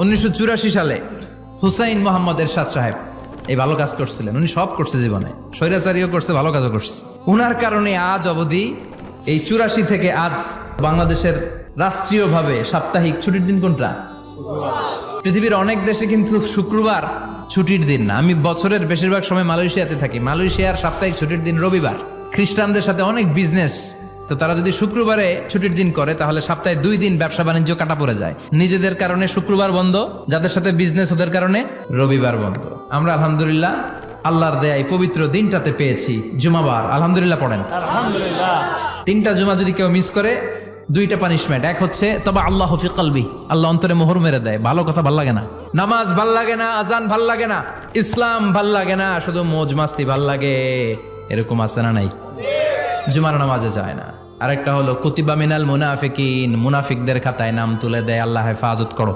1984 সালে হুসাইন মোহাম্মদ এরশাদ সাহেব এই ভালো কাজ করছিলেন। উনি সব করছে জীবনে, স্বৈরাচারীও করছে, ভালো কাজও করছে। উনার কারণে আজ অবধি এই 84 থেকে আজ বাংলাদেশের রাষ্ট্রীয়ভাবে সাপ্তাহিক ছুটির দিন কোনটা? পৃথিবীর অনেক দেশে কিন্তু শুক্রবার ছুটির দিন না। আমি বছরের বেশিরভাগ সময় মালয়েশিয়াতে থাকি। মালয়েশিয়ার সাপ্তাহিক ছুটির দিন রবিবার। খ্রিস্টানদের সাথে অনেক বিজনেস, তো তারা যদি শুক্রবারে ছুটির দিন করে তাহলে সপ্তাহে 2 দিন ব্যবসা বাণিজ্য কাটা পড়ে যায়। নিজেদের কারণে শুক্রবার বন্ধ, যাদের সাথে বিজনেস ওদের কারণে রবিবার বন্ধ। আমরা আলহামদুলিল্লাহ আল্লাহর দেয় পবিত্র দিনটাতে পেয়েছি জুমাবার। আলহামদুলিল্লাহ পড়েন আলহামদুলিল্লাহ। 3টা জুমা যদি কেউ মিস করে 2টা পানিশমেন্ট। এক হচ্ছে তবে আল্লাহ ফি কলবি, আল্লাহ অন্তরে মোহর মেরে দেয়। ভালো কথা ভাল লাগে না, নামাজ ভাল লাগে না, আজান ভাল লাগে না, ইসলাম ভাল লাগে না, শুধু মৌজ মাস্তি ভাল লাগে। এরকম আছে না নাই? জুমার নামাজে যায় না। আরেকটা হলো কুতিবা মিনাল মুনাফিকিন, মুনাফিকদের খাতায় নাম তুলে দেয়। আল্লাহ হেফাজত করো।